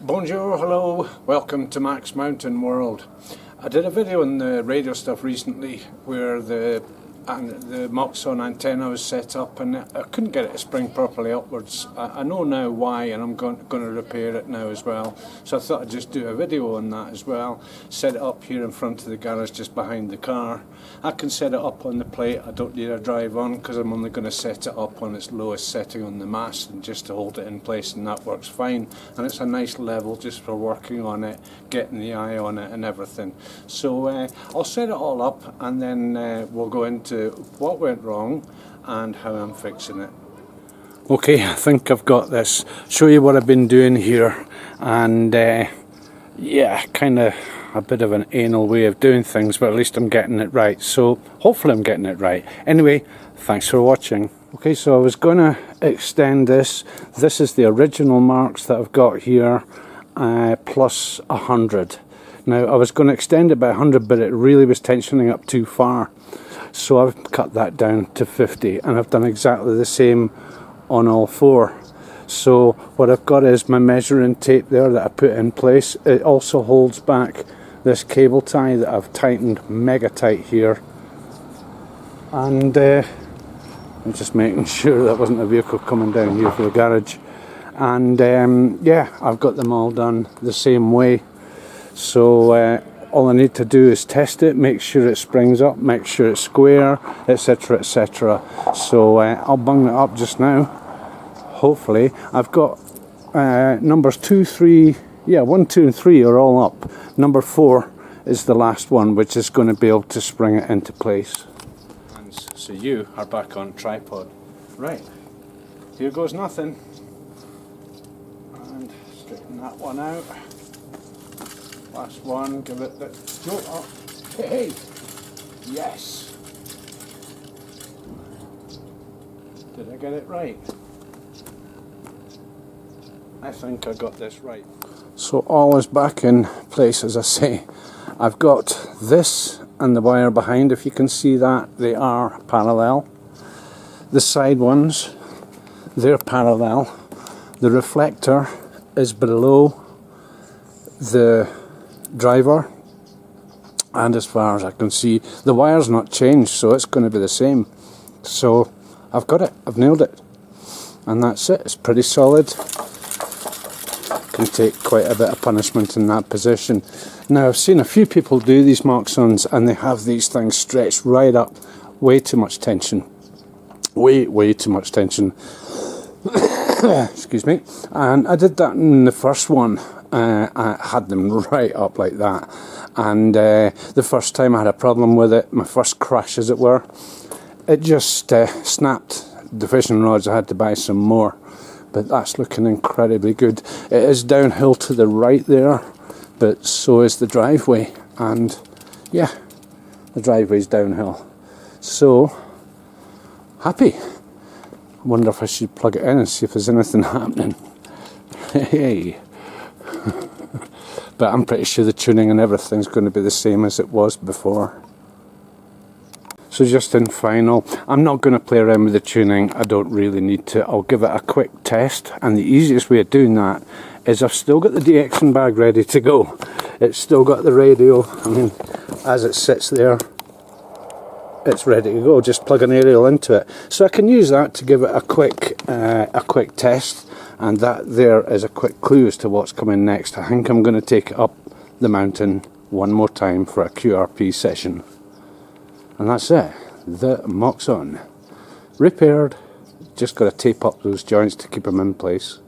Bonjour, hello, welcome to Max Mountain World. I did a video on the radio stuff recently where the Moxon antenna was set up and I couldn't get it to spring properly upwards. I know now why, and I'm going to repair it now as well. So I thought I'd just do a video on that as well. Set it up here in front of the garage just behind the car. I can set it up on the plate. I don't need a drive on because I'm only going to set it up on its lowest setting on the mast and just to hold it in place, and that works fine. And it's a nice level just for working on it, getting the eye on it and everything. So I'll set it all up and then we'll go into what went wrong and how I'm fixing it. Okay, I think I've got this. Show you what I've been doing here, and yeah, kind of a bit of an anal way of doing things, but at least I'm getting it right. So hopefully I'm getting it right. Anyway, thanks for watching. Okay, so I was going to extend this. This is the original marks that I've got here, plus 100. Now I was going to extend it by 100, but it really was tensioning up too far. So I've cut that down to 50, and I've done exactly the same on all four. So what I've got is my measuring tape there that I put in place. It also holds back this cable tie that I've tightened mega tight here. And I'm just making sure that wasn't a vehicle coming down here for the garage. And yeah, I've got them all done the same way. So all I need to do is test it, make sure it springs up, make sure it's square, etc, etc. So I'll bung it up just now. Hopefully I've got numbers 2, 3, yeah, 1, 2 and 3 are all up. Number 4 is the last one, which is going to be able to spring it into place. So you are back on tripod. Right, here goes nothing. And straighten that one out. Last one, give it the go up. Hey! Yes! Did I get it right? I think I got this right. So all is back in place, as I say. I've got this and the wire behind, if you can see that, they are parallel. The side ones, they're parallel. The reflector is below the driver, and as far as I can see the wire's not changed, so it's going to be the same. So I've got it, I've nailed it, and that's it. It's pretty solid. Can take quite a bit of punishment in that position. Now I've seen a few people do these Moxons and they have these things stretched right up, way too much tension, way too much tension. Excuse me. And I did that in the first one. I had them right up like that, and the first time I had a problem with it, my first crash as it were, it just snapped the fishing rods. I had to buy some more, but that's looking incredibly good. It is downhill to the right there, but so is the driveway, and yeah, the driveway's downhill, so happy. I wonder if I should plug it in and see if there's anything happening. Hey. But I'm pretty sure the tuning and everything's going to be the same as it was before. So just in final, I'm not going to play around with the tuning. I don't really need to. I'll give it a quick test, and the easiest way of doing that is I've still got the DXing bag ready to go. It's still got the radio. I mean, as it sits there, it's ready to go. Just plug an aerial into it, so I can use that to give it a quick test. And that there is a quick clue as to what's coming next. I think I'm going to take it up the mountain one more time for a QRP session. And that's it. The Moxon. Repaired. Just got to tape up those joints to keep them in place.